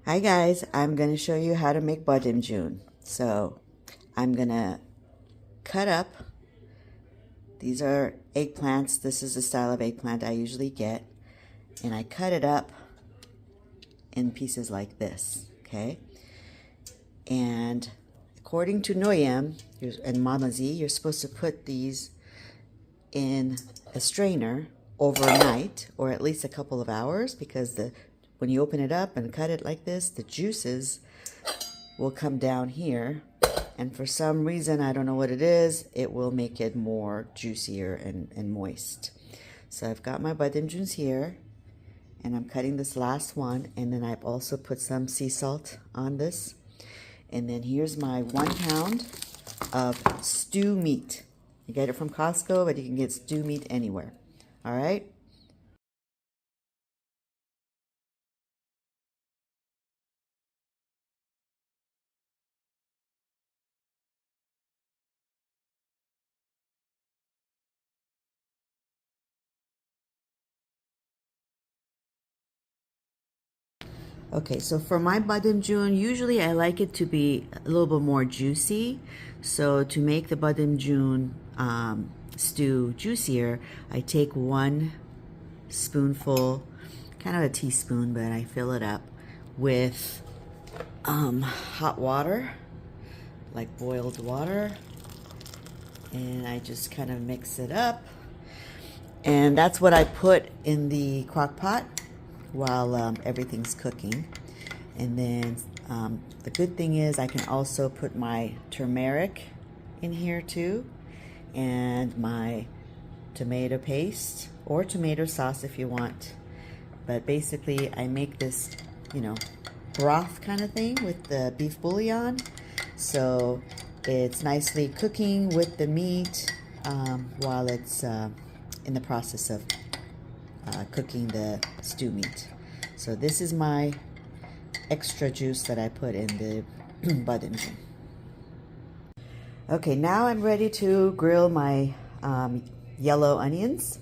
Hi guys, I'm going to show you how to make badimjun. So I'm going to cut up, these are eggplants, this is the style of eggplant I usually get, and I cut it up in pieces like this, okay? And according to Noyem and Mama Z, you're supposed to put these in a strainer overnight or at least a couple of hours because when you open it up and cut it like this, the juices will come down here, and for some reason, I don't know what it is, it will make it more juicier and moist. So I've got my badimjuns here, and I'm cutting this last one, and then I've also put some sea salt on this. And then here's my 1 pound of stew meat. You get it from Costco, but you can get stew meat anywhere. All right? Okay, so for my badimjun, usually I like it to be a little bit more juicy. So to make the badimjun stew juicier, I take 1 spoonful, kind of a teaspoon, but I fill it up with hot water, like boiled water, and I just kind of mix it up. And that's what I put in the crock pot while everything's cooking. And then the good thing is I can also put my turmeric in here too, and my tomato paste or tomato sauce if you want. But basically I make this, broth kind of thing with the beef bouillon. So it's nicely cooking with the meat while it's in the process of cooking the stew meat. So this is my extra juice that I put in the badimjun. Okay, now I'm ready to grill my yellow onions.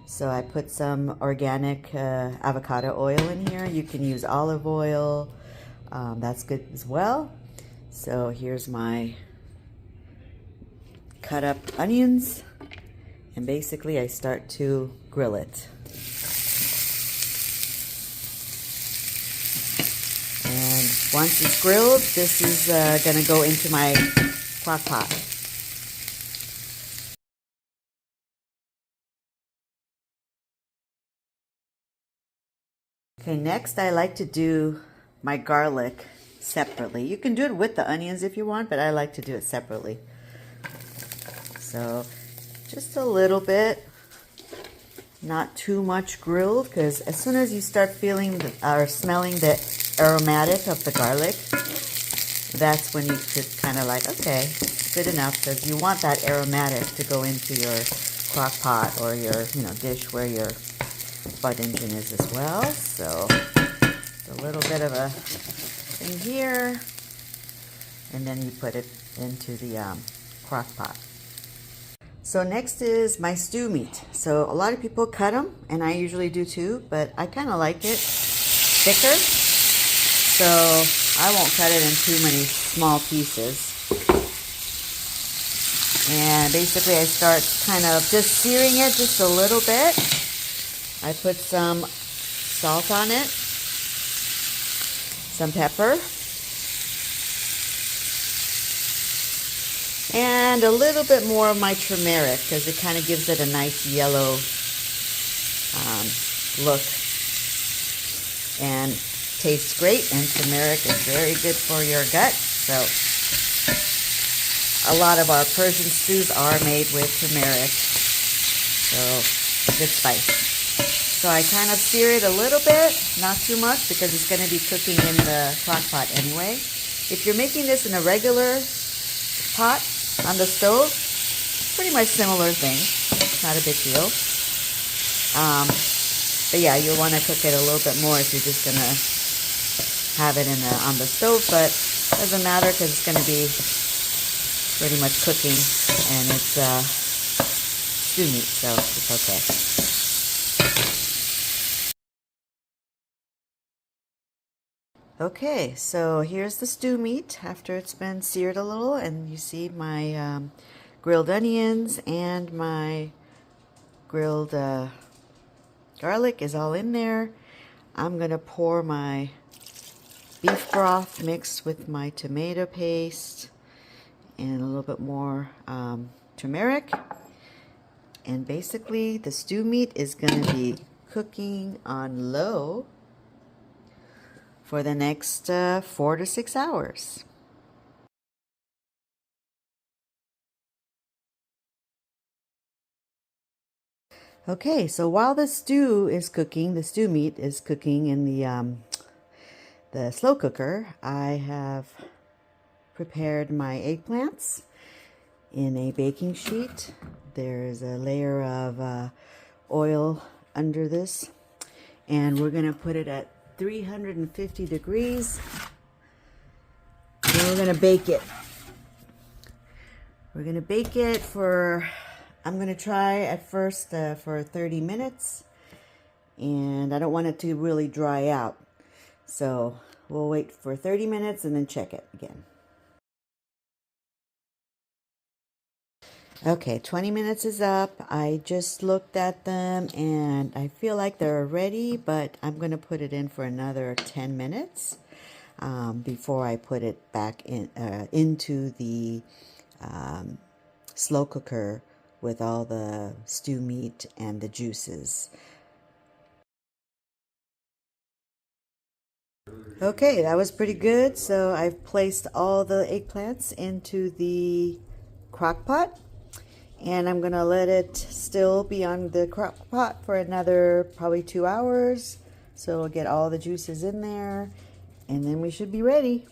So I put some organic avocado oil in here. You can use olive oil, that's good as well. So here's my cut up onions, and basically I start to grill it. And once it's grilled, this is gonna go into my crock pot. Okay, next I like to do my garlic separately. You can do it with the onions if you want, but I like to do it separately. So just a little bit, not too much grilled, because as soon as you start feeling or smelling the aromatic of the garlic, that's when you should kind of like, okay, good enough, because you want that aromatic to go into your crock pot or your dish where your badimjun is as well. So a little bit of a thing here, and then you put it into the crock pot. So next is my stew meat. So a lot of people cut them, and I usually do too, but I kind of like it thicker. So I won't cut it in too many small pieces. And basically I start kind of just searing it just a little bit. I put some salt on it, some pepper, and a little bit more of my turmeric because it kind of gives it a nice yellow look and tastes great. And turmeric is very good for your gut. So a lot of our Persian stews are made with turmeric. So good spice. So I kind of sear it a little bit, not too much because it's going to be cooking in the crock pot anyway. If you're making this in a regular pot on the stove, pretty much similar thing, not a big deal. But yeah, you'll want to cook it a little bit more if you're just gonna have it on the stove, but doesn't matter because it's gonna be pretty much cooking, and it's stew meat, so it's okay. Okay, so here's the stew meat after it's been seared a little, and you see my grilled onions and my grilled garlic is all in there. I'm gonna pour my beef broth mixed with my tomato paste and a little bit more turmeric. And basically the stew meat is gonna be cooking on low for the next 4 to 6 hours. Okay, so while the stew is cooking, the stew meat is cooking in the slow cooker, I have prepared my eggplants in a baking sheet. There is a layer of oil under this, and we're gonna put it at 350 degrees, and we're gonna bake it. We're gonna bake it for, I'm gonna try at first for 30 minutes, and I don't want it to really dry out. So we'll wait for 30 minutes and then check it again. Okay, 20 minutes is up. I just looked at them and I feel like they're ready, but I'm going to put it in for another 10 minutes before I put it back in into the slow cooker with all the stew meat and the juices. Okay, that was pretty good. So I've placed all the eggplants into the crock pot, and I'm gonna let it still be on the crock pot for another probably 2 hours, so we'll get all the juices in there, and then we should be ready.